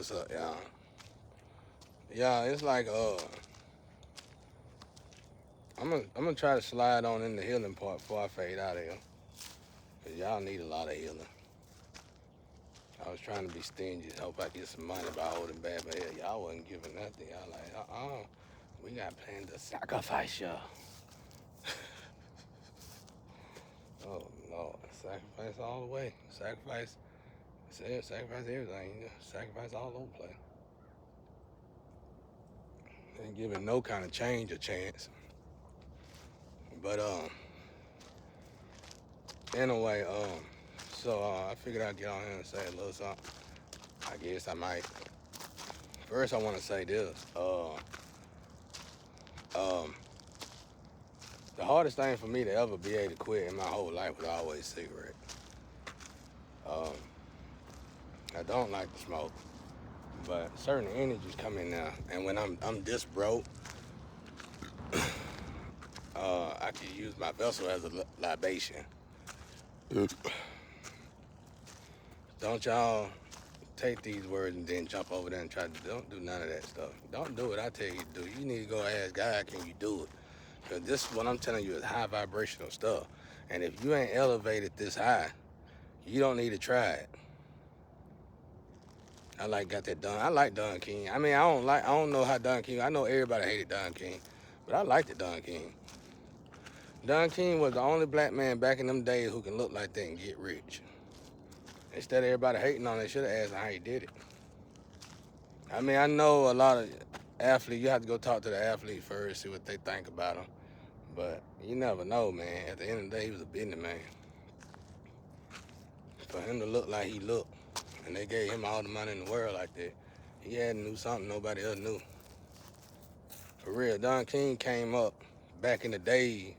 What's up, y'all? Yeah, it's like I'm gonna try to slide on in the healing part before I fade out of here. Cause y'all need a lot of healing. I was trying to be stingy, hope I get some money by holding back, but hell, y'all wasn't giving nothing. Y'all like, we got planned to sacrifice y'all. Oh Lord, sacrifice all the way. Sacrifice, sacrifice everything. Sacrifice all over the place. Ain't giving no kind of change a chance. But anyway, so I figured I'd get on here and say a little something. I guess I might. First, I want to say this. Um, the hardest thing for me to ever be able to quit in my whole life was always cigarette. Um, I don't like to smoke, but certain energies come in now, and when I'm this broke, I can use my vessel as a libation. Don't y'all take these words and then jump over there and try to don't do none of that stuff. Don't do what I tell you to do. You need to go ask God, can you do it? Because this is what I'm telling you is high vibrational stuff. And if you ain't elevated this high, you don't need to try it. I got that Don. I like Don King. I mean, I don't know how Don King, I know everybody hated Don King, but I liked it Don King. Don King was the only black man back in them days who can look like that and get rich. Instead of everybody hating on it, they should have asked how he did it. I mean, I know a lot of athletes, you have to go talk to the athlete first, see what they think about him. But you never know, man. At the end of the day, he was a businessman. For him to look like he looked, and they gave him all the money in the world like that, he had to knew something nobody else knew. For real, Don King came up back in the day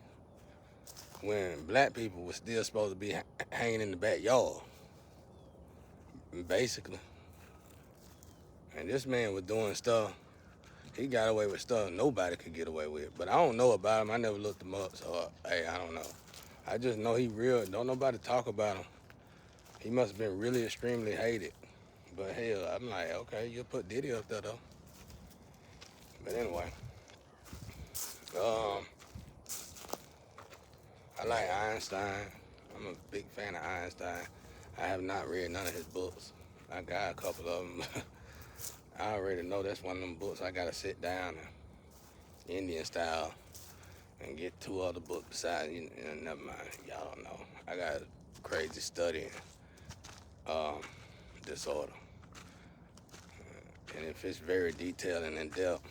when black people were still supposed to be hanging in the backyard, basically. And this man was doing stuff, he got away with stuff nobody could get away with. But I don't know about him, I never looked him up, so hey, I don't know. I just know he real, don't nobody talk about him. He must have been really extremely hated. But hell, I'm like, okay, you'll put Diddy up there though. But anyway, um, I like Einstein. I'm a big fan of Einstein. I have not read none of his books. I got a couple of them. I already know that's one of them books I gotta sit down and Indian style and get two other books besides. Never mind, y'all don't know. I got crazy studying disorder, and if it's very detailed and in depth,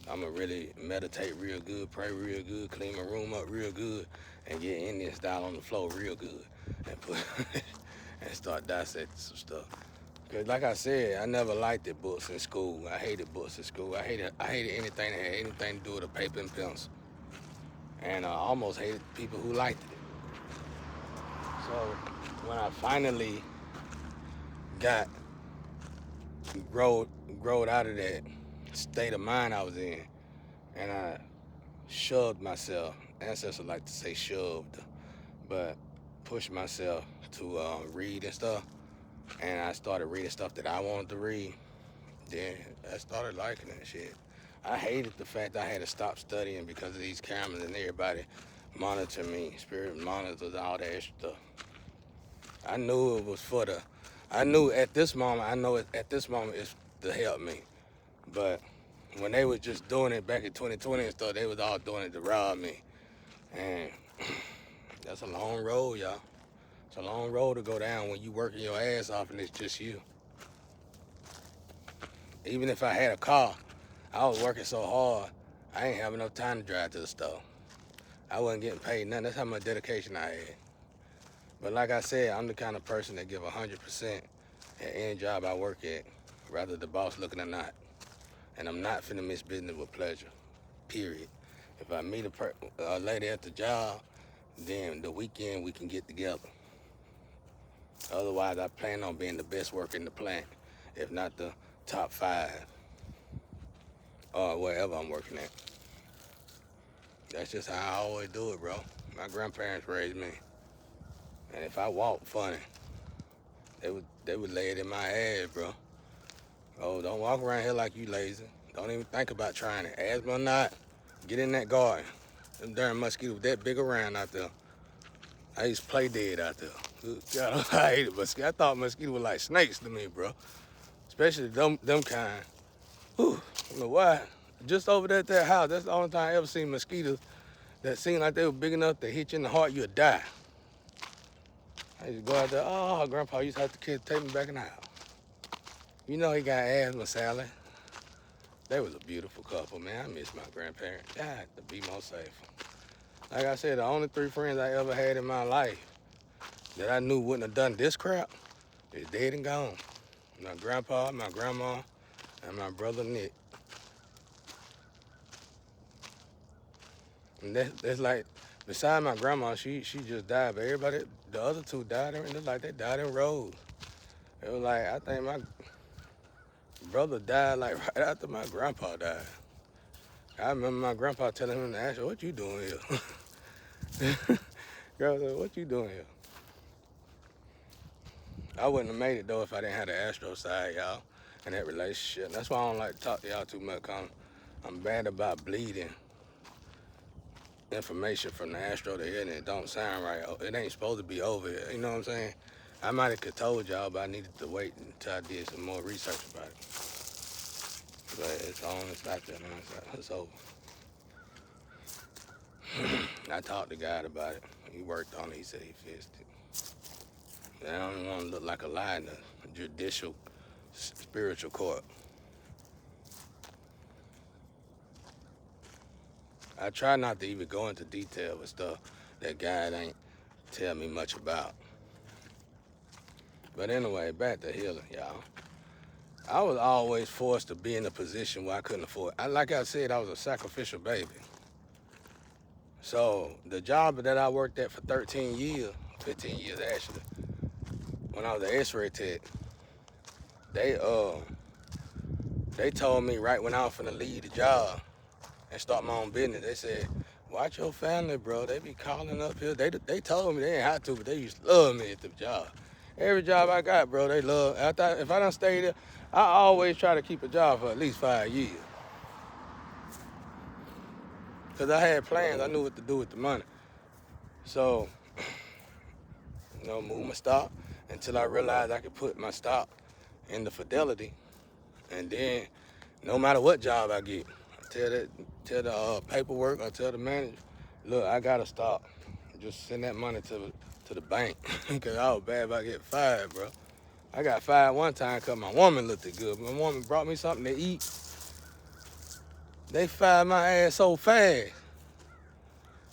I'ma really meditate real good, pray real good, clean my room up real good, and get Indian style on the floor real good, and put and start dissecting some stuff. Cause like I said, I never liked the books in school. I hated books in school. I hated anything that had anything to do with a paper and pencil, and I almost hated people who liked it. So when I finally got growed out of that state of mind I was in, and I shoved myself. Ancestors like to say shoved, but pushed myself to read and stuff. And I started reading stuff that I wanted to read. Then I started liking that shit. I hated the fact I had to stop studying because of these cameras and everybody monitoring me, spirit monitors, all that extra stuff. I knew it was for the. I knew at this moment. I know at this moment it's to help me, but when they was just doing it back in 2020 and stuff, they was all doing it to rob me. And that's a long road, y'all. It's a long road to go down when you working your ass off and it's just you. Even if I had a car, I was working so hard, I ain't have enough time to drive to the store. I wasn't getting paid nothing. That's how much dedication I had. But like I said, I'm the kind of person that give 100% at any job I work at, whether the boss looking or not. And I'm not finna miss business with pleasure, period. If I meet a lady at the job, then the weekend we can get together. Otherwise, I plan on being the best worker in the plant, if not the top 5, or wherever I'm working at. That's just how I always do it, bro. My grandparents raised me. And if I walk funny, They would lay it in my ass, bro. Oh, don't walk around here like you lazy. Don't even think about trying it. Asthma or not, get in that garden. Them darn mosquitoes that big around out there. I used to play dead out there. Good God, I hated mosquitoes. I thought mosquitoes were like snakes to me, bro. Especially them kind. Whew, I don't know why. Just over there at that house, that's the only time I ever seen mosquitoes that seemed like they were big enough to hit you in the heart, you'd die. I used to go out there, oh, Grandpa used to have to take me back in the house. You know he got asthma, Sally. They was a beautiful couple, man. I miss my grandparents. God, to be more safe. Like I said, the only 3 friends I ever had in my life that I knew wouldn't have done this crap is dead and gone. My grandpa, my grandma, and my brother Nick. And that's like, beside my grandma, she just died, but everybody, the other 2 died, and it looked like they died in rows. It was like, I think my brother died like right after my grandpa died. I remember my grandpa telling him to ask her, what you doing here? Girl said, what you doing here? I wouldn't have made it though if I didn't have the Astro side, y'all, and that relationship. That's why I don't like to talk to y'all too much, cause I'm bad about bleeding information from the Astro to here, and it don't sound right. It ain't supposed to be over here, you know what I'm saying? I might have could told y'all, but I needed to wait until I did some more research about it. But it's on, it's out there now, it's over. I talked to God about it. He worked on it, he said he fixed it. I don't want to look like a lie in the judicial, spiritual court. I try not to even go into detail with stuff that God ain't tell me much about. But anyway, back to healing, y'all. I was always forced to be in a position where I couldn't afford it. Like I said, I was a sacrificial baby. So the job that I worked at for 13 years, 15 years actually, when I was an X-ray tech, they told me right when I was finna leave the job and start my own business, they said, watch your family, bro. They be calling up here. They told me they ain't had to, but they used to love me at the job. Every job I got, bro, they love. If I don't stay there, I always try to keep a job for at least 5 years. Because I had plans. I knew what to do with the money. So, move my stock until I realized I could put my stock in the Fidelity. And then, no matter what job I get, tell the paperwork, or tell the manager, look, I got to stop. Just send that money to the bank. Because I was bad about getting fired, bro. I got fired one time because my woman looked good. My woman brought me something to eat. They fired my ass so fast.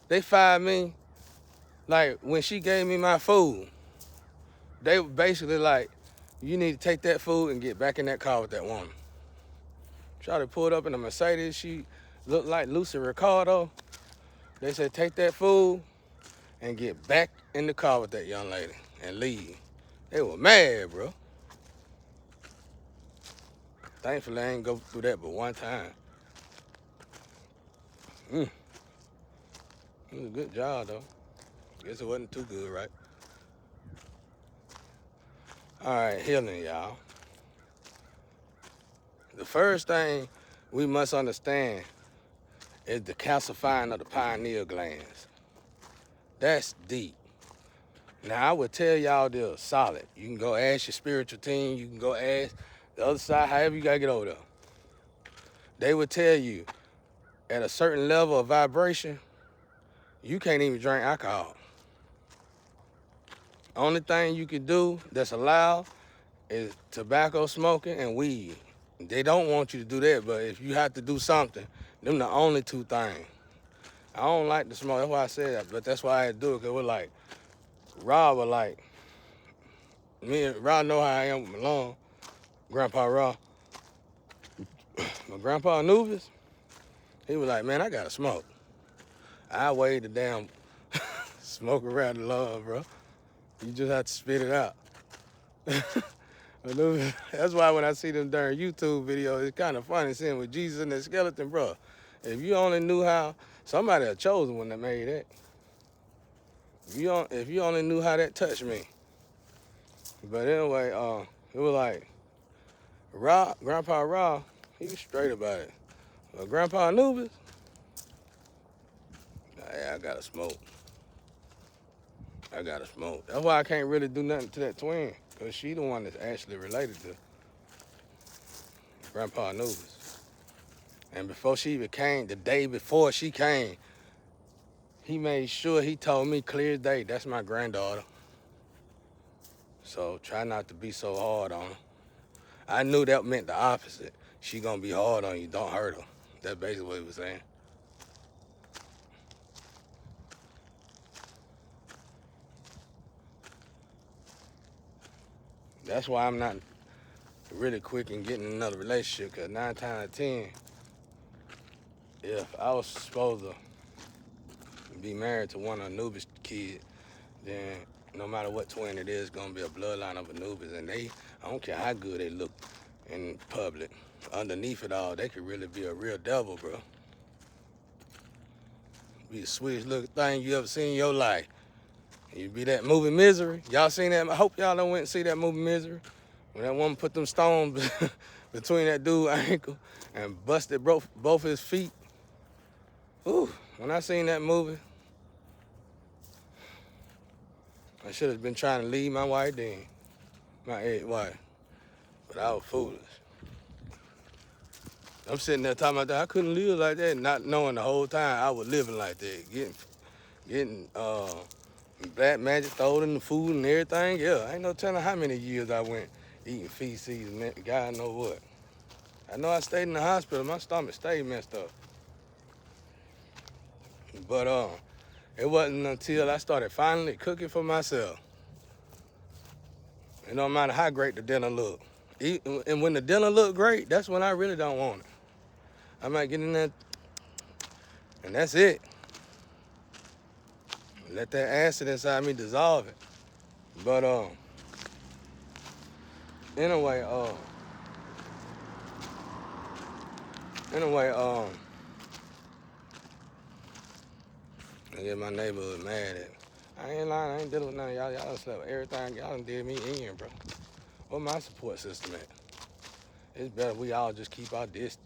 They fired me, like, when she gave me my food, they were basically like, you need to take that food and get back in that car with that woman. Shawty pulled up in a Mercedes. She looked like Lucy Ricardo. They said, take that food and get back in the car with that young lady and leave. They were mad, bro. Thankfully, I ain't go through that but one time. It was a good job, though. Guess it wasn't too good, right? All right, healing, y'all. The first thing we must understand is the calcifying of the pineal glands. That's deep. Now, I would tell y'all they're solid. You can go ask your spiritual team. You can go ask the other side, however you got to get over there. They would tell you, at a certain level of vibration, you can't even drink alcohol. Only thing you can do that's allowed is tobacco smoking and weed. They don't want you to do that, but if you have to do something, them the only 2 things. I don't like to smoke, that's why I said that, but that's why I had to do it, because we're like, Rob was like, me and Rob know how I am with my lung, Grandpa Rob. My Grandpa Anubis, he was like, man, I gotta smoke. I weighed the damn smoke around the lung, bro. You just have to spit it out. That's why when I see them during YouTube videos, it's kind of funny seeing with Jesus and the skeleton, bro. If you only knew how, somebody had chosen when they made that. If you only knew how that touched me. But anyway, it was like Grandpa Raw, he was straight about it. Grandpa Anubis, hey, I gotta smoke. I gotta smoke. That's why I can't really do nothing to that twin, cause she the one that's actually related to Grandpa Anubis. And before she even came, the day before she came, he made sure he told me clear as day, that's my granddaughter. So try not to be so hard on her. I knew that meant the opposite. She gonna be hard on you, don't hurt her. That's basically what he was saying. That's why I'm not really quick in getting another relationship, because 9 times out of 10, if I was supposed to be married to one of Anubis' kids, then no matter what twin it is, gonna be a bloodline of Anubis. And they, I don't care how good they look in public, underneath it all, they could really be a real devil, bro. Be the sweetest looking thing you ever seen in your life. You be that movie Misery. Y'all seen that? I hope y'all don't went and see that movie Misery. When that woman put them stones between that dude's ankle and busted both his feet. Ooh, when I seen that movie, I should have been trying to leave my wife then. My ex-wife. But I was foolish. I'm sitting there talking about that. I couldn't live like that, not knowing the whole time I was living like that. Getting black magic thrown in the food and everything. Yeah, ain't no telling how many years I went eating feces and God know what. I know I stayed in the hospital. My stomach stayed messed up. But it wasn't until I started finally cooking for myself. It don't matter how great the dinner look. And when the dinner look great, that's when I really don't want it. I might get in there, and that's it. Let that acid inside me dissolve it. But anyway, I get my neighborhood mad at me. I ain't lying, I ain't dealing with none of y'all. Y'all done slept with everything. Y'all done did me in, bro. What my support system at? It's better we all just keep our distance.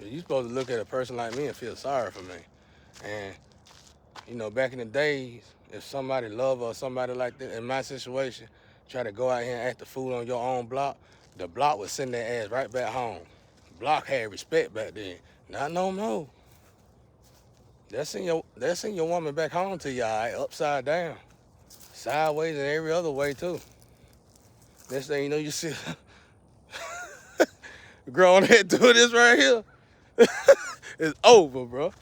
You supposed to look at a person like me and feel sorry for me. And, you know, back in the days, if somebody love or somebody like that, in my situation, try to go out here and act the fool on your own block, the block would send their ass right back home. Block had respect back then. Not no more. They'll send your woman back home to you, all right, upside down. Sideways and every other way, too. Next thing you know, you see grown head doing this right here. It's over, bro.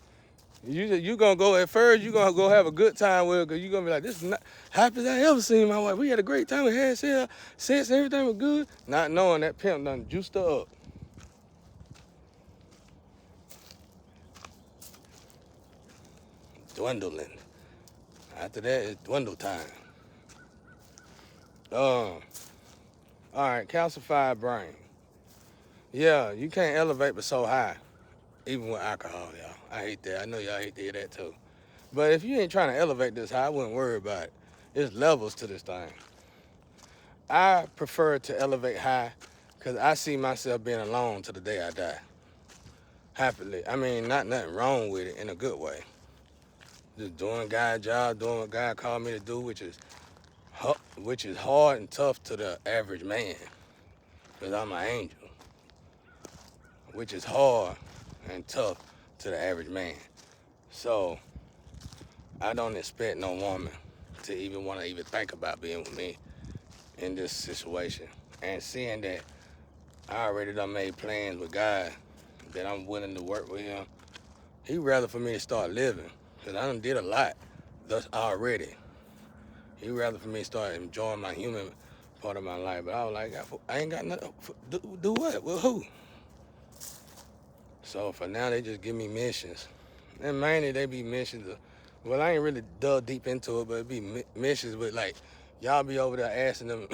You gonna go at first. You gonna go have a good time with her, cause you gonna be like, this is not happiest I ever seen my wife. We had a great time. We had sex, everything was good. Not knowing that pimp done juiced her up. Dwindling. After that, it's dwindle time. All right, calcified brain. Yeah, you can't elevate but so high, even with alcohol, y'all. I hate that. I know y'all hate to hear that too. But if you ain't trying to elevate this high, I wouldn't worry about it. There's levels to this thing. I prefer to elevate high because I see myself being alone to the day I die. Happily. I mean, nothing wrong with it in a good way. Just doing God's job, doing what God called me to do, which is hard and tough to the average man. Because I'm an angel. Which is hard and tough to the average man. So I don't expect no woman to even want to even think about being with me in this situation. And seeing that I already done made plans with God that I'm willing to work with him, he rather for me to start living. Because I done did a lot thus already. He rather for me to start enjoying my human part of my life. But I was like, I ain't got nothing. Do what? With who? So for now, they just give me missions. And mainly they be missions of, well, I ain't really dug deep into it, but it be missions with like, y'all be over there asking them,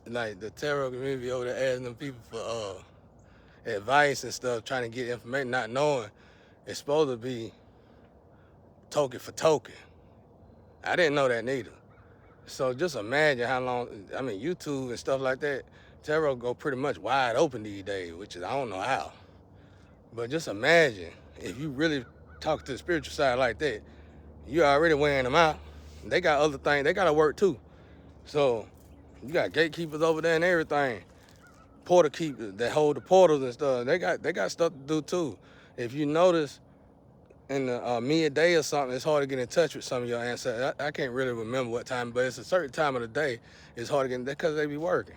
like the tarot community be over there asking them people for advice and stuff, trying to get information, not knowing it's supposed to be token for token. I didn't know that neither. So just imagine how long, I mean, YouTube and stuff like that, tarot go pretty much wide open these days, which is, I don't know how. But just imagine if you really talk to the spiritual side like that, you already wearing them out. They got other things, they got to work too. So you got gatekeepers over there and everything. Portal keepers that hold the portals and stuff. They got stuff to do too. If you notice in the midday or something, it's hard to get in touch with some of your ancestors. I can't really remember what time, but it's a certain time of the day. It's hard to get in there because they be working.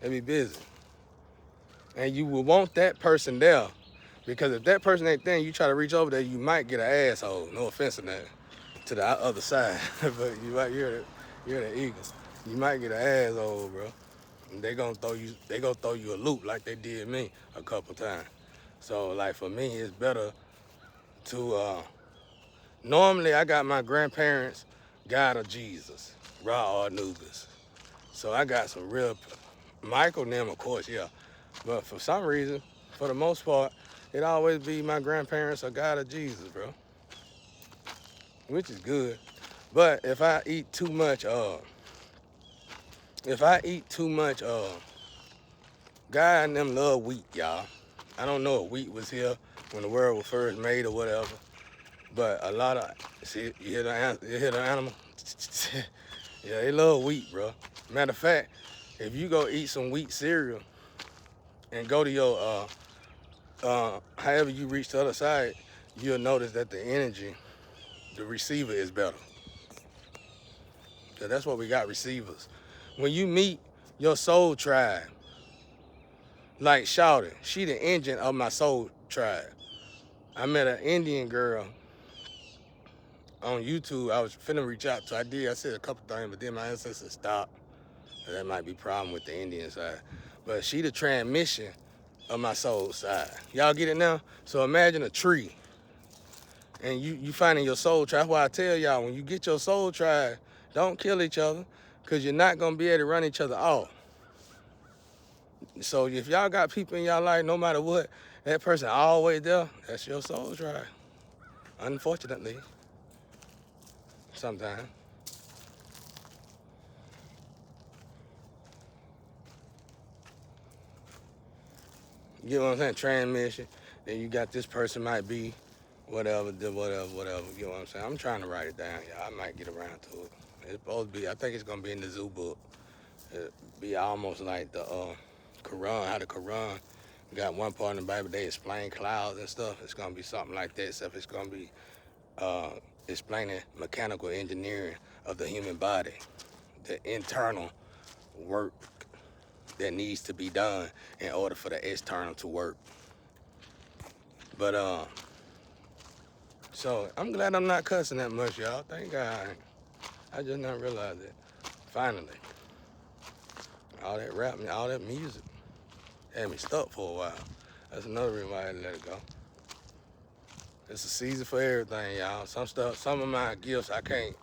They be busy. And you will want that person there, because if that person ain't there and you try to reach over there, you might get an asshole. No offense to that, to the other side, but you're the eagle. You might get an asshole, bro. And they gonna throw you a loop like they did me a couple times. So like for me, it's better to normally I got my grandparents' God of Jesus, Ra Anubis. So I got some real Michael and them, of course, yeah. But for some reason, for the most part, it always be my grandparents or God of Jesus, bro. Which is good. But if I eat too much, God and them love wheat, y'all. I don't know if wheat was here when the world was first made or whatever, but a lot of, see, you hear the animal? Yeah, they love wheat, bro. Matter of fact, if you go eat some wheat cereal and go to your, however you reach the other side, you'll notice that the energy, the receiver is better. So that's what we got, receivers. When you meet your soul tribe, like Shawty, she the engine of my soul tribe. I met an Indian girl on YouTube. I was finna reach out to. I said a couple things, but then my ancestors stopped. That might be a problem with the Indian side. But she the transmission of my soul side. Y'all get it now? So imagine a tree, and you finding your soul tribe. That's why I tell y'all, when you get your soul tribe, don't kill each other, because you're not going to be able to run each other off. So if y'all got people in y'all life, no matter what, that person always there, that's your soul tribe. Unfortunately, sometimes. You get what I'm saying? Transmission. Then you got this person might be whatever. You know what I'm saying? I'm trying to write it down, y'all. I might get around to it. It's supposed to be, I think it's going to be in the zoo book. It'll be almost like the Quran, how the Quran got one part in the Bible, they explain clouds and stuff. It's going to be something like that, except it's going to be explaining mechanical engineering of the human body, the internal work that needs to be done in order for the external to work. But so I'm glad I'm not cussing that much, y'all. Thank God. I just not realized it. Finally, all that rap, all that music had me stuck for a while. That's another reason why I had to let it go. It's a season for everything, y'all. Some of my gifts, I can't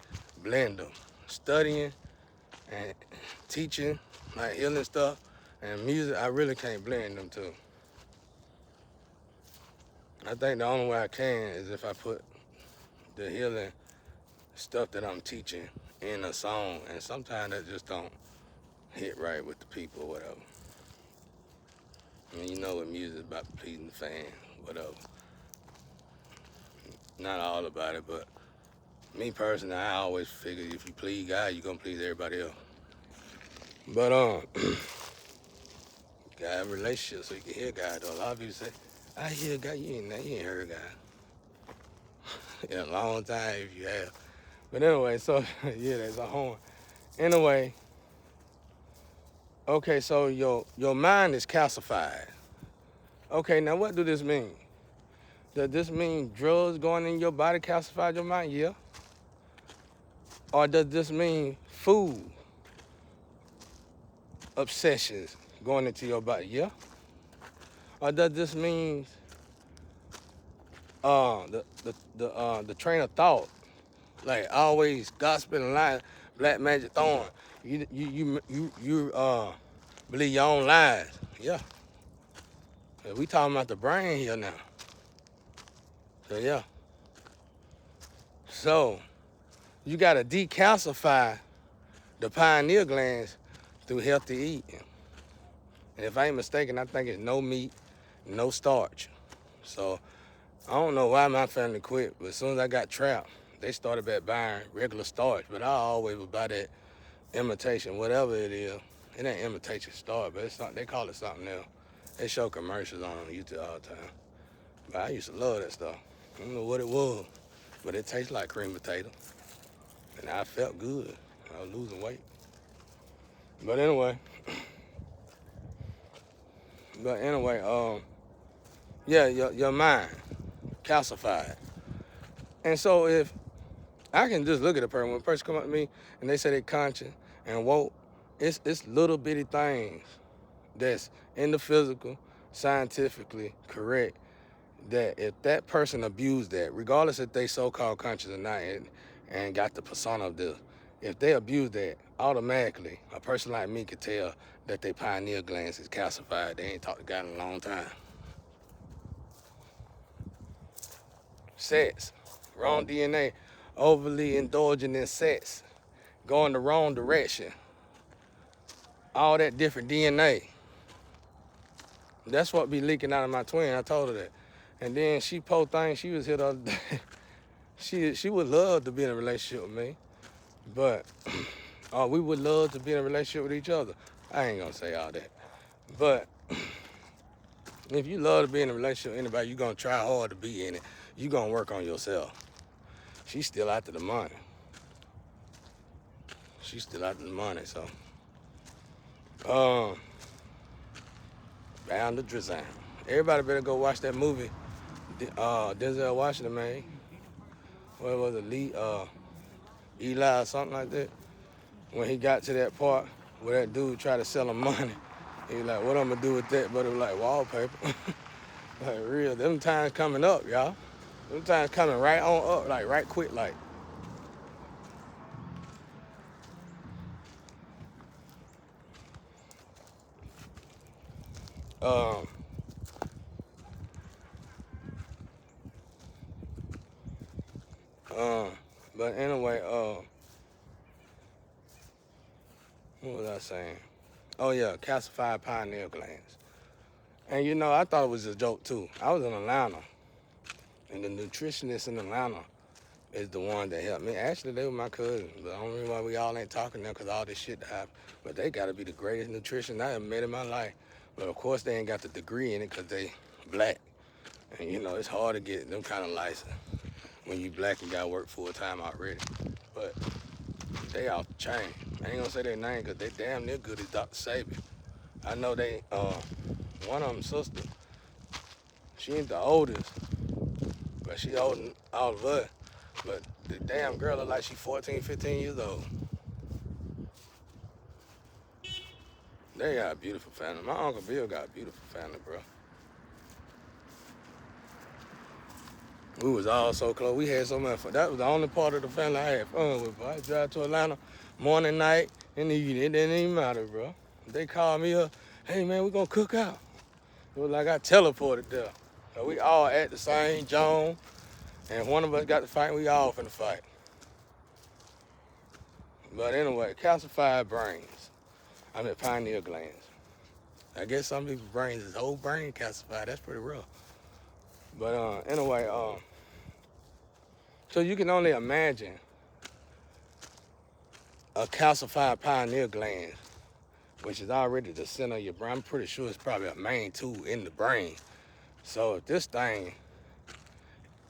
blend them. Studying and teaching, like healing stuff, and music, I really can't blend them two. I think the only way I can is if I put the healing stuff that I'm teaching in a song, and sometimes that just don't hit right with the people or whatever. I mean, you know what music is about, pleasing the fans, whatever. Not all about it, but me personally, I always figure if you please God, you're gonna please everybody else. But gotta have a relationship so you can hear God though. A lot of people say, I hear God, you ain't heard God. In a long time if you have. But anyway, so yeah, that's a horn. Anyway, okay, so your mind is calcified. Okay, now what do this mean? Does this mean drugs going in your body calcified your mind? Yeah. Or does this mean food obsessions going into your body? Yeah. Or does this mean the train of thought, like always gossiping and lying, black magic throwing? You believe your own lies? Yeah. We talking about the brain here now. So yeah. So you gotta decalcify the pineal glands through healthy eating. And if I ain't mistaken, I think it's no meat, no starch. So I don't know why my family quit, but as soon as I got trapped, they started back buying regular starch. But I always would buy that imitation, whatever it is. It ain't imitation starch, but it's not, they call it something else. They show commercials on YouTube all the time. But I used to love that stuff. I don't know what it was, but it tastes like cream potato. And I felt good. I was losing weight. But anyway, yeah, your mind calcified. And so if I can just look at a person, when a person come up to me and they say they conscious and woke, it's little bitty things that's in the physical, scientifically correct, that if that person abused that, regardless if they so-called conscious or not, and got the persona of this, if they abuse that, automatically, a person like me could tell that their pineal glands is calcified. They ain't talked to God in a long time. Sex, wrong DNA, overly indulging in sex, going the wrong direction, all that different DNA. That's what be leaking out of my twin. I told her that. And then she poor thing, she was here the other day. She would love to be in a relationship with me, but we would love to be in a relationship with each other. I ain't gonna say all that. But if you love to be in a relationship with anybody, you're gonna try hard to be in it. You're gonna work on yourself. She's still after the money. She's still after the money, so. Bound to Drizzle. Everybody better go watch that movie Denzel Washington made. What was it, Eli or something like that? When he got to that part where that dude tried to sell him money, he was like, what I'm gonna do with that? But it was like wallpaper. Like real, them times coming up, y'all. Them times coming right on up, like right quick, like. But anyway, what was I saying? Oh yeah, calcified pineal glands. And you know, I thought it was a joke too. I was in Atlanta, and the nutritionist in Atlanta is the one that helped me. Actually, they were my cousins. The only reason why we all ain't talking now because all this shit happened. But they gotta be the greatest nutrition I ever met in my life. But of course, they ain't got the degree in it because they black. And you know, it's hard to get them kind of license when you black and got work full time already. But they off the chain. I ain't gonna say their name because they damn near good as Dr. Sabi. I know they, one of them sister, she ain't the oldest, but she older than all of us. But the damn girl look like she 14, 15 years old. They got a beautiful family. My Uncle Bill got a beautiful family, bro. We was all so close. We had so much fun. That was the only part of the family I had fun with, bro. I drive to Atlanta morning, night, and evening. It didn't even matter, bro. They called me up, hey man, we gonna cook out. It was like I teleported there. So we all at the same zone, and one of us got to fight, we all finna fight. But anyway, calcified brains. I mean pineal glands. I guess some people's brains is whole brain calcified. That's pretty rough. But anyway, so you can only imagine a calcified pineal gland, which is already the center of your brain. I'm pretty sure it's probably a main tool in the brain. So if this thing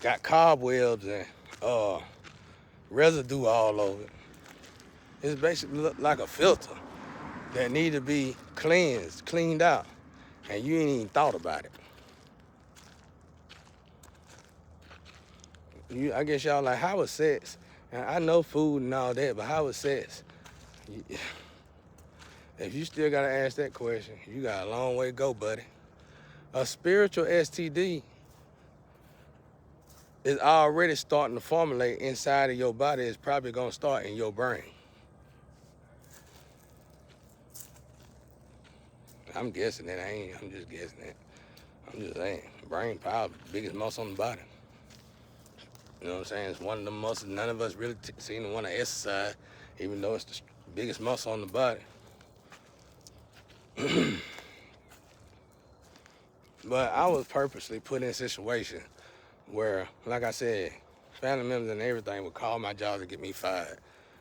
got cobwebs and residue all over it, it's basically look like a filter that need to be cleansed, cleaned out, and you ain't even thought about it. I guess y'all like, how was sex? And I know food and all that, but how was sex? If you still gotta ask that question, you got a long way to go, buddy. A spiritual STD is already starting to formulate inside of your body. It's probably gonna start in your brain. I'm guessing that. I'm just guessing that. I'm just saying, brain power, biggest muscle on the body. You know what I'm saying? It's one of the muscles none of us really seem to want to exercise, even though it's the biggest muscle on the body. But I was purposely put in a situation where, like I said, family members and everything would call my job to get me fired,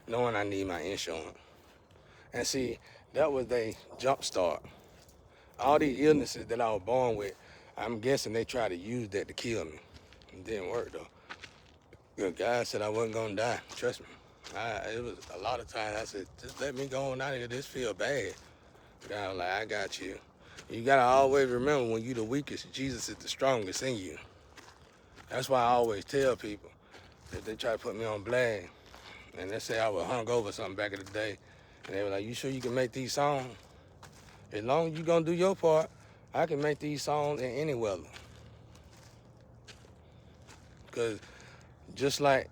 knowing I need my insurance. And see, that was their jump start. All these illnesses that I was born with, I'm guessing they tried to use that to kill me. It didn't work though. The guy said I wasn't gonna die. Trust me. It was a lot of times I said, just let me go on out of here. This feel bad. The guy was like, I got you. You gotta always remember when you the weakest, Jesus is the strongest in you. That's why I always tell people if they try to put me on blast, and they say I was hungover something back in the day, and they were like, you sure you can make these songs? As long as you gonna do your part, I can make these songs in any weather. Cause just like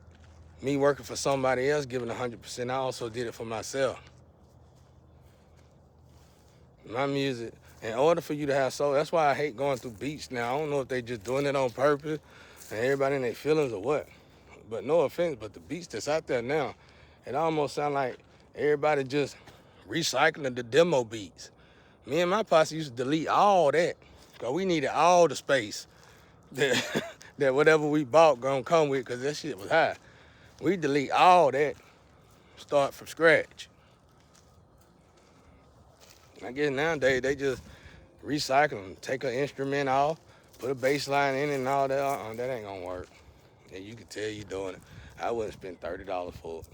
me working for somebody else, giving 100%, I also did it for myself. My music, in order for you to have soul, that's why I hate going through beats now. I don't know if they just doing it on purpose and everybody in their feelings or what. But no offense, but the beats that's out there now, it almost sound like everybody just recycling the demo beats. Me and my posse used to delete all that, because we needed all the space that, that whatever we bought gonna come with, because that shit was high. We delete all that, start from scratch. I guess nowadays they just recycle them, take an instrument off, put a bass line in it and all that. That ain't gonna work. And you can tell you doing it. I wouldn't spend $30 for it.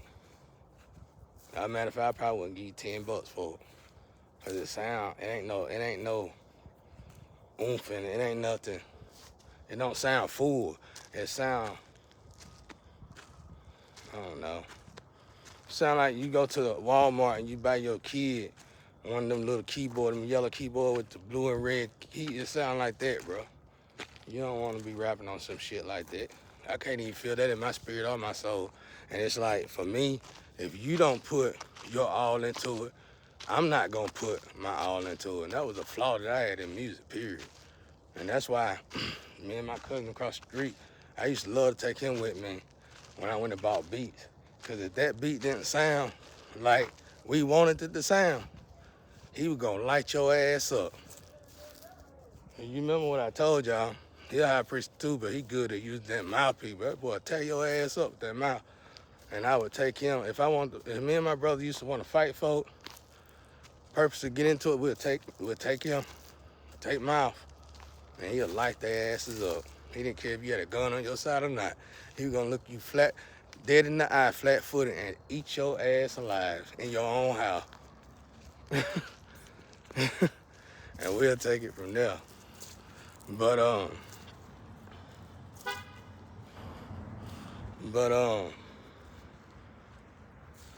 As a matter of fact, I probably wouldn't give you $10 for it. Cause it ain't no oomph in it. It ain't nothing. It don't sound full. It sound, I don't know. Sound like you go to Walmart and you buy your kid one of them little keyboard, them yellow keyboard with the blue and red key. It sound like that, bro. You don't want to be rapping on some shit like that. I can't even feel that in my spirit or my soul. And it's like, for me, if you don't put your all into it, I'm not gonna put my all into it. And that was a flaw that I had in music, period. And that's why me and my cousin across the street, I used to love to take him with me when I went and bought beats. Cause if that beat didn't sound like we wanted it to sound, he was gonna light your ass up. And you remember what I told y'all? He a high priest too, but he good at using that mouthpiece. That boy tear your ass up with that mouth. And I would take him, if me and my brother used to want to fight folk, purposely get into it, we'd take him, take mouth, and he'll light their asses up. He didn't care if you had a gun on your side or not. He was gonna look you flat, dead in the eye, flat-footed, and eat your ass alive in your own house. And we'll take it from there. But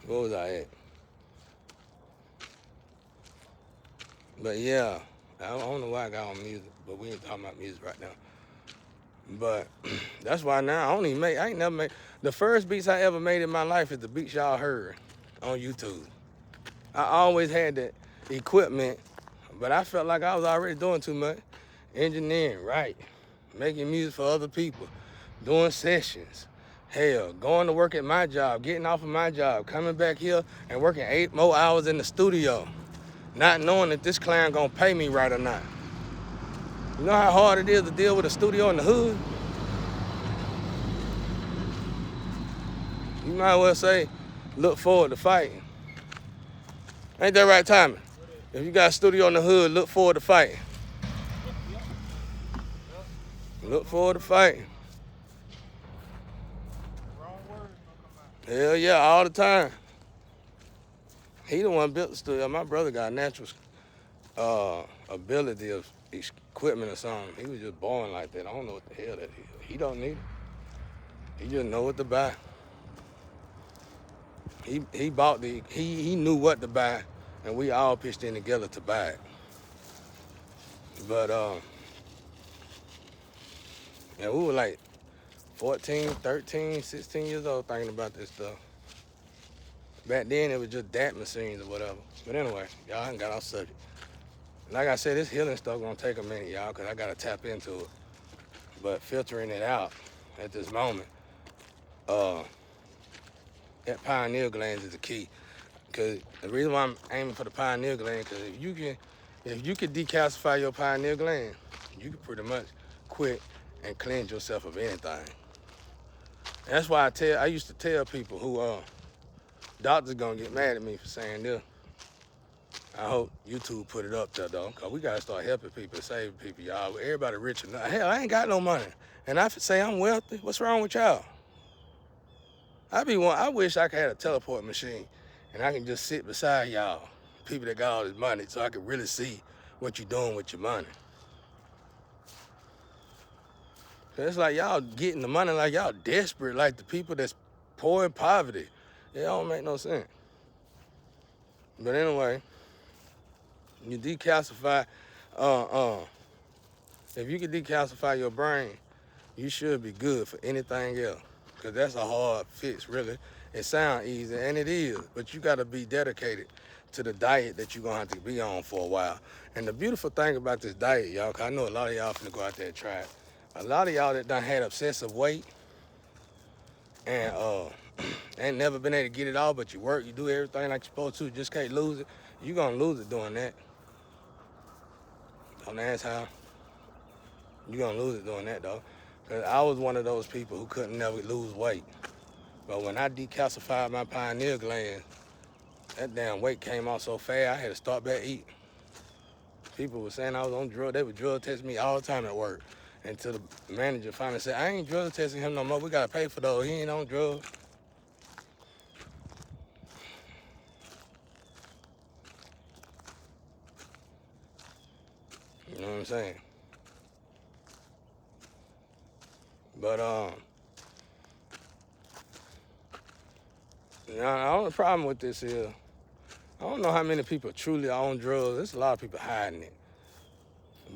what was I at? But yeah, I don't know why I got on music, but we ain't talking about music right now. But that's why now I ain't never made, the first beats I ever made in my life is the beats y'all heard on YouTube. I always had the equipment, but I felt like I was already doing too much. Engineering, right, making music for other people, doing sessions, hell, going to work at my job, getting off of my job, coming back here and working 8 more hours in the studio, not knowing if this client gonna pay me right or not. You know how hard it is to deal with a studio in the hood? You might well say, look forward to fighting. Ain't that right, Tommy? If you got a studio in the hood, look forward to fighting. Look forward to fighting. Hell yeah, all the time. He the one built the studio. My brother got a natural ability of equipment or something. He was just born like that. I don't know what the hell that is. He don't need it. He just know what to buy. He bought he knew what to buy, and we all pitched in together to buy it. But and we were like 14, 13, 16 years old thinking about this stuff. Back then it was just DAT machines or whatever. But anyway, y'all ain't got off subject. Like I said, this healing stuff gonna take a minute, y'all, because I gotta tap into it. But filtering it out at this moment, uh, that pineal gland is the key. Cause the reason why I'm aiming for the pineal gland, cause if you can decalcify your pineal gland, you can pretty much quit and cleanse yourself of anything. And that's why I used to tell people who doctors gonna get mad at me for saying this. I hope YouTube put it up there though, cause we gotta start helping people, saving people, y'all. Everybody rich enough. Hell, I ain't got no money, and I say I'm wealthy. What's wrong with y'all? I wish I could have a teleport machine, and I can just sit beside y'all, people that got all this money, so I can really see what you're doing with your money. It's like y'all getting the money like y'all desperate, like the people that's poor in poverty. It don't make no sense. But anyway, you decalcify, if you can decalcify your brain, you should be good for anything else. Cause that's a hard fix, really. It sounds easy, and it is, but you gotta be dedicated to the diet that you're gonna have to be on for a while. And the beautiful thing about this diet, y'all, cause I know a lot of y'all finna go out there and try it. A lot of y'all that done had obsessive weight and ain't never been able to get it all, but you work, you do everything like you're supposed to, just can't lose it. You're gonna lose it doing that. Don't ask how. You're gonna lose it doing that though. Cause I was one of those people who couldn't never lose weight. But when I decalcified my pineal gland, that damn weight came off so fast, I had to start back eating. People were saying I was on drugs. They would drug test me all the time at work. Until the manager finally said, I ain't drug testing him no more. We gotta pay for those. He ain't on drugs. You know what I'm saying? But now the only problem with this is, I don't know how many people truly are on drugs. There's a lot of people hiding it.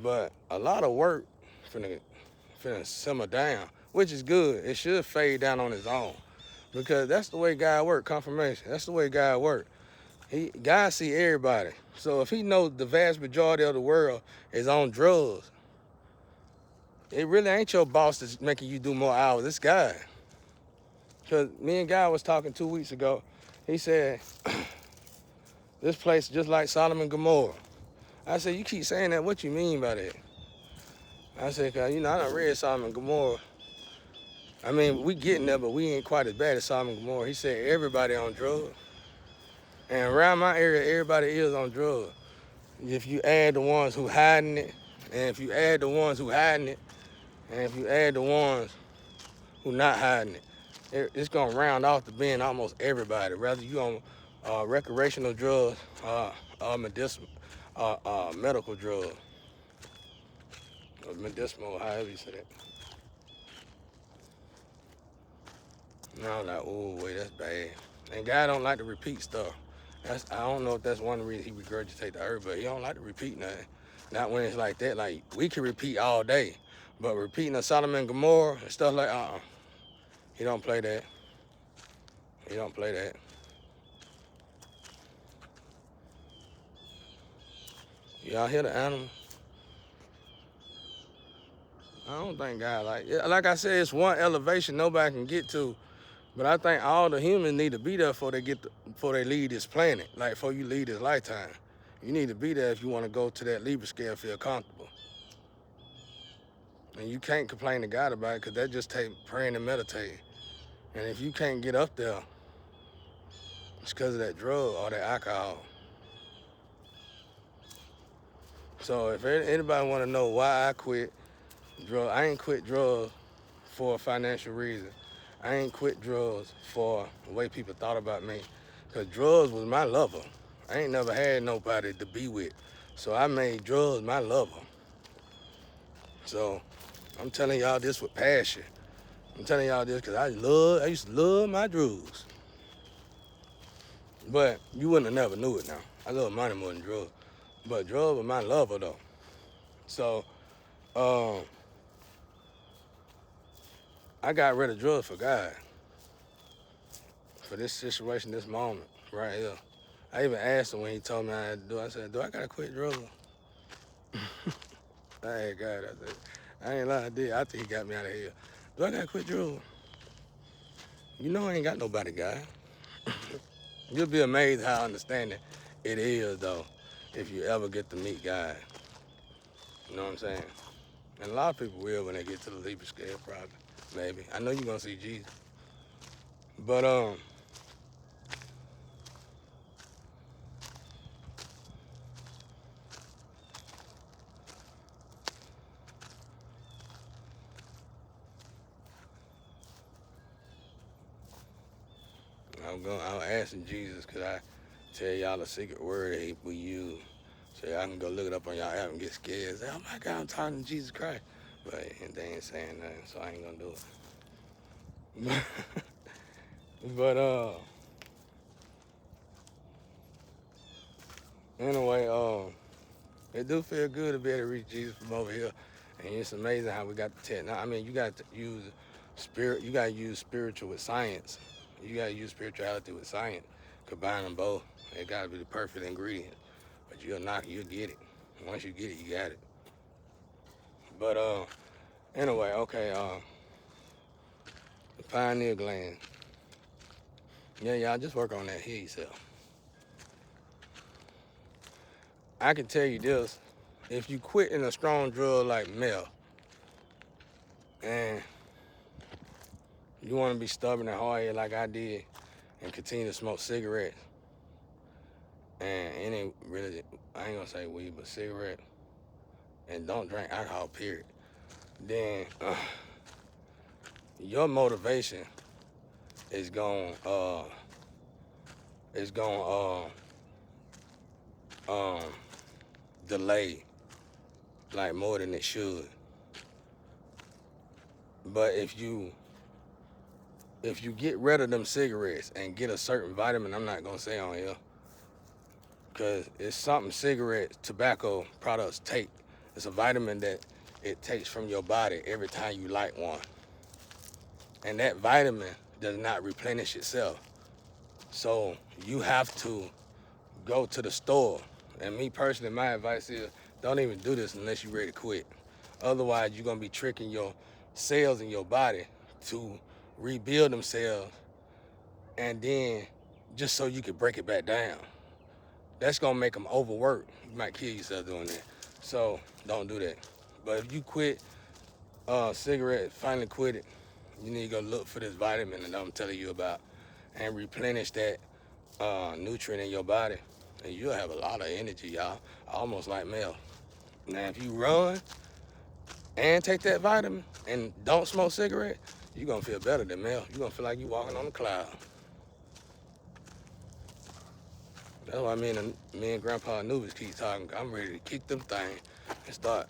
But a lot of work finna simmer down, which is good. It should fade down on its own. Because that's the way God work, confirmation. That's the way God work. God see everybody. So if he knows the vast majority of the world is on drugs, it really ain't your boss that's making you do more hours. It's God. Because me and God was talking 2 weeks ago. He said, this place just like Sodom and Gomorrah. I said, you keep saying that, what you mean by that? I said, cause I done read Sodom and Gomorrah. I mean, we getting there, but we ain't quite as bad as Sodom and Gomorrah. He said, everybody on drugs. And around my area, everybody is on drugs. If you add the ones who hiding it, and if you add the ones who hiding it, and if you add the ones who not hiding it, it's gonna round off to being almost everybody. Whether you on recreational drugs, medicinal, medical drugs, or medicinal, however you say that. And I was like, oh wait, that's bad. And God don't like to repeat stuff. I don't know if that's one reason he regurgitate the herb, but he don't like to repeat nothing. Not when it's like that. Like, we can repeat all day, but repeating a Sodom and Gomorrah and stuff like, he don't play that. He don't play that. Y'all hear the animal? I don't think God like I said, it's one elevation nobody can get to, but I think all the humans need to be there before they leave this planet. Like, before you leave this lifetime, you need to be there if you want to go to that Libra scale, feel comfortable. And you can't complain to God about it, because that just takes praying and meditating. And if you can't get up there, it's because of that drug or that alcohol. So if anybody want to know why I quit drugs, I ain't quit drugs for a financial reason. I ain't quit drugs for the way people thought about me, because drugs was my lover. I ain't never had nobody to be with, so I made drugs my lover. So I'm telling y'all this with passion. I'm telling y'all this because I used to love my drugs. But you wouldn't have never knew it now. I love money more than drugs. But drugs were my lover though. So I got rid of drugs for God. For this situation, this moment, right here. I even asked him when he told me I had to do it. I said, do I gotta quit drugs? I asked God, I said, I ain't lying, I did. I think he got me out of here. Do I gotta quit drugs? You know I ain't got nobody, guy. You'll be amazed how understanding it is, though, if you ever get to meet God. You know what I'm saying? And a lot of people will when they get to the Libra scale, probably. Maybe. I know you're gonna see Jesus. But I'm asking Jesus, could I tell y'all a secret word that we use? So y'all can go look it up on y'all app and get scared. Say, oh my God, I'm talking to Jesus Christ. But they ain't saying nothing, so I ain't gonna do it. But anyway, it do feel good to be able to reach Jesus from over here. And it's amazing how we got the tech. Now, I mean, you got to use spirit. You got to use spiritual with science. You got to use spirituality with science. Combine them both. It got to be the perfect ingredient. But you'll get it. Once you get it, you got it. But anyway, okay. The pineal gland. Yeah, y'all just work on that here yourself. I can tell you this: if you quit in a strong drug like meth, and you want to be stubborn and hard like I did, and continue to smoke cigarettes, and any really, I ain't gonna say weed, but cigarette, and don't drink alcohol, period, then your motivation is going is going delay like more than it should. But if you get rid of them cigarettes and get a certain vitamin, I'm not gonna say on here, because it's something cigarette tobacco products take. It's a vitamin that it takes from your body every time you light one. And that vitamin does not replenish itself. So you have to go to the store. And me personally, my advice is don't even do this unless you're ready to quit. Otherwise, you're gonna be tricking your cells in your body to rebuild themselves, and then just so you can break it back down. That's gonna make them overwork. You might kill yourself doing that. So don't do that. But if you quit cigarette, finally quit it, you need to go look for this vitamin that I'm telling you about and replenish that nutrient in your body, and you'll have a lot of energy, y'all. Almost like meth. Now, if you run and take that vitamin and don't smoke cigarette, you're gonna feel better than meth. You're gonna feel like you're walking on a cloud. That's why me and Grandpa Anubis keep talking. I'm ready to kick them things and start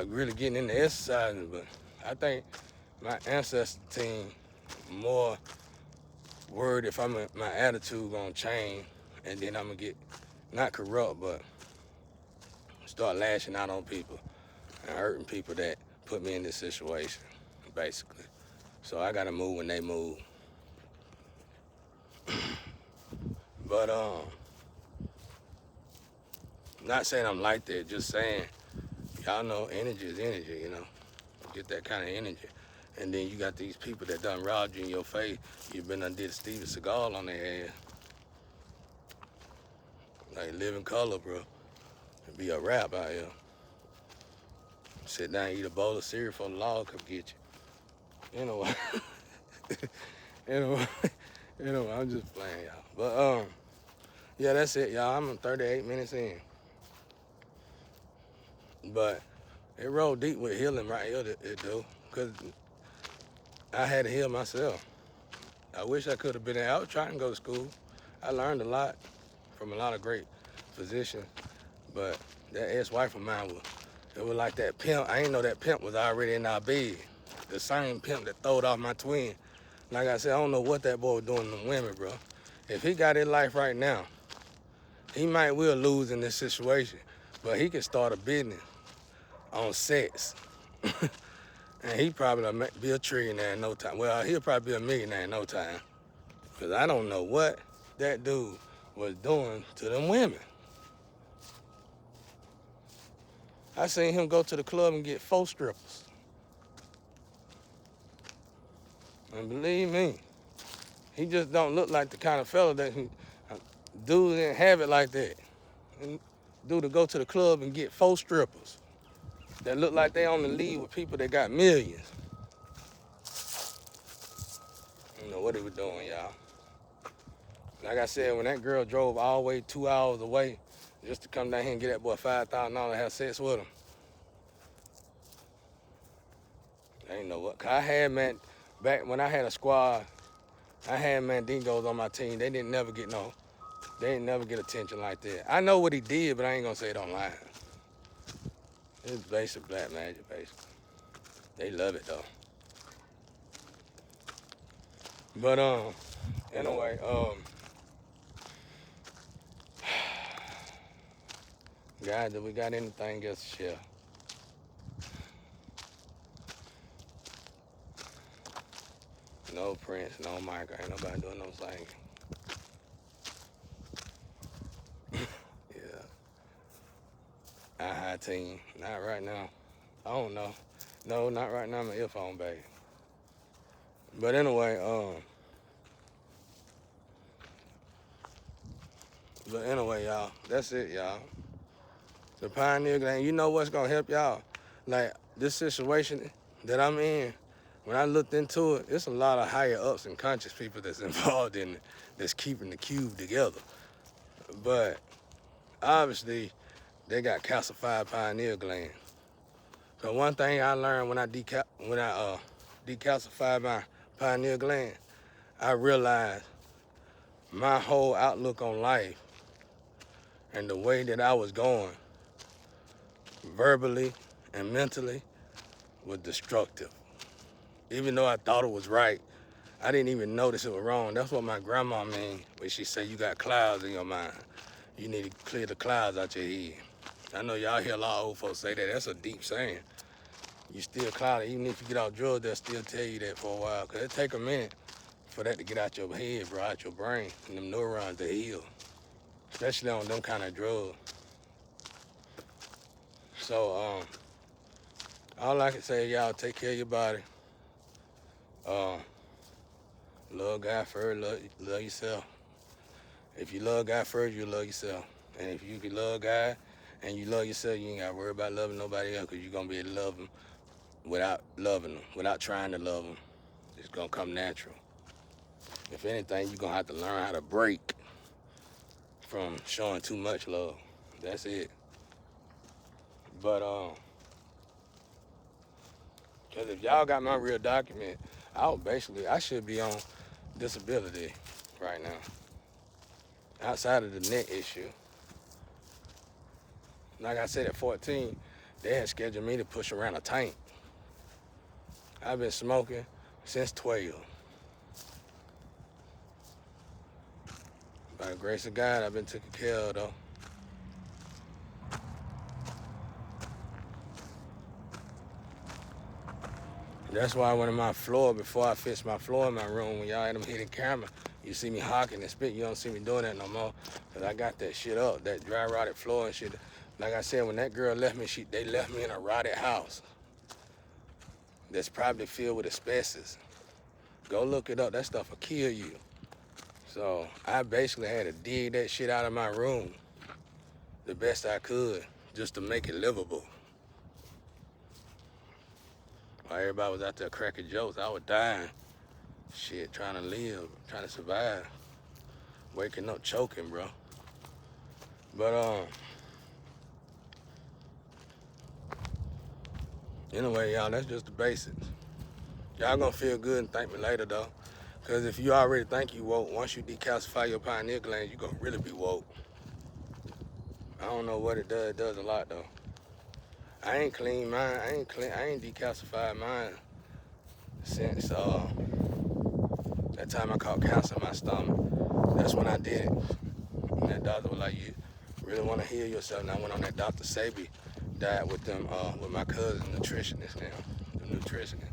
really getting into exercising. But I think my ancestor team more worried if my attitude gonna change, and then I'm gonna get not corrupt, but start lashing out on people and hurting people that put me in this situation, basically. So I gotta move when they move. But not saying I'm like that, just saying, y'all know energy is energy, you know. Get that kind of energy. And then you got these people that done robbed you in your face. You've been did Steven Seagal on their ass. Like Living Color, bro. It'd be a rap out here. Sit down, eat a bowl of cereal for the law, come get you. Anyway. anyway, I'm just playing, y'all. But yeah, that's it, y'all. I'm 38 minutes in. But it rolled deep with healing right here, it do. Because I had to heal myself. I wish I could have been there. I was trying to go to school. I learned a lot from a lot of great physicians. But that ex-wife of mine it was like that pimp. I ain't know that pimp was already in our bed. The same pimp that throwed off my twin. Like I said, I don't know what that boy was doing to them women, bro. If he got his life right now, he might will lose in this situation. But he can start a business on sex. And he probably be a trillionaire in no time. Well, he'll probably be a millionaire in no time. Because I don't know what that dude was doing to them women. I seen him go to the club and get 4 strippers. And believe me, He just don't look like the kind of fella that dude didn't have it like that. And dude to go to the club and get 4 strippers that look like they on the lead with people that got millions. You know what he was doing, y'all. Like I said, when that girl drove all the way 2 hours away just to come down here and get that boy $5,000 and have sex with him. I ain't know what. I had, man, back when I had a squad, I had Mandingos on my team. They didn't never get attention like that. I know what he did, but I ain't gonna say it online. It's basic black magic, basically. They love it though. But anyway, guys, do we got anything else to share? No Prince, no Michael, ain't nobody doing no singing. Yeah. I team, not right now. I don't know. No, not right now. My earphone, baby. But anyway, y'all, that's it, y'all. The Pioneer Gang, you know what's gonna help y'all? Like this situation that I'm in, when I looked into it, it's a lot of higher ups and conscious people that's involved in it, that's keeping the cube together. But obviously, they got calcified pineal gland. So one thing I learned when I decalcified my pineal gland, I realized my whole outlook on life and the way that I was going, verbally and mentally, was destructive. Even though I thought it was right, I didn't even notice it was wrong. That's what my grandma mean when she say you got clouds in your mind. You need to clear the clouds out your head. I know y'all hear a lot of old folks say that. That's a deep saying. You still cloudy. Even if you get off drugs, they'll still tell you that for a while. Because it take a minute for that to get out your head, bro, out your brain, and them neurons to heal. Especially on them kind of drugs. So, all I can say, y'all, take care of your body. Love God first, love yourself. If you love God first, you love yourself. And if you can love God and you love yourself, you ain't got to worry about loving nobody else because you're going to be able to love them without loving them, without trying to love them. It's going to come natural. If anything, you're going to have to learn how to break from showing too much love. That's it. But, because if y'all got my real document, I should be on disability right now. Outside of the neck issue. Like I said, at 14, they had scheduled me to push around a tank. I've been smoking since 12. By the grace of God, I've been taken care of, though. That's why when my floor, before I fixed my floor in my room, when y'all had them hidden camera, you see me hawking and spit. You don't see me doing that no more. Because I got that shit up, that dry rotted floor and shit. Like I said, when that girl left me, they left me in a rotted house that's probably filled with asbestos. Go look it up. That stuff will kill you. So I basically had to dig that shit out of my room the best I could just to make it livable. While everybody was out there cracking jokes, I was dying. Shit, trying to live, trying to survive. Waking up choking, bro. But anyway, y'all, that's just the basics. Y'all gonna feel good and thank me later, though. Because if you already think you woke, once you decalcify your pineal gland, you gonna really be woke. I don't know what it does. It does a lot, though. I ain't clean mine. I ain't decalcified mine since that time I caught cancer in my stomach. That's when I did it. And that doctor was like, you really want to heal yourself? And I went on that Dr. Sebi diet with them, with my cousin, nutritionist now, the nutritionist.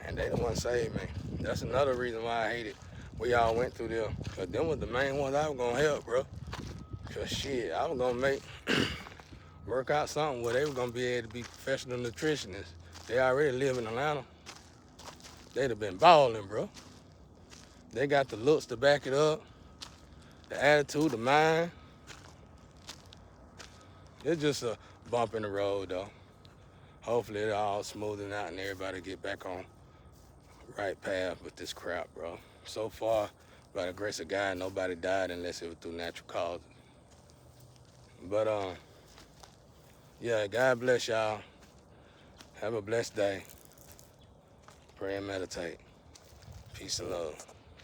And they the one saved me. That's another reason why I hate it. We all went through there. Cause them was the main ones I was gonna help, bro. Cause shit, I was gonna make work out something where they were gonna be able to be professional nutritionists. They already live in Atlanta. They'd have been balling, bro. They got the looks to back it up, the attitude, the mind. It's just a bump in the road, though. Hopefully it all smoothing out and everybody get back on right path with this crap, bro. So far, by the grace of God, nobody died unless it was through natural causes. But yeah, God bless y'all. Have a blessed day. Pray and meditate. Peace and love.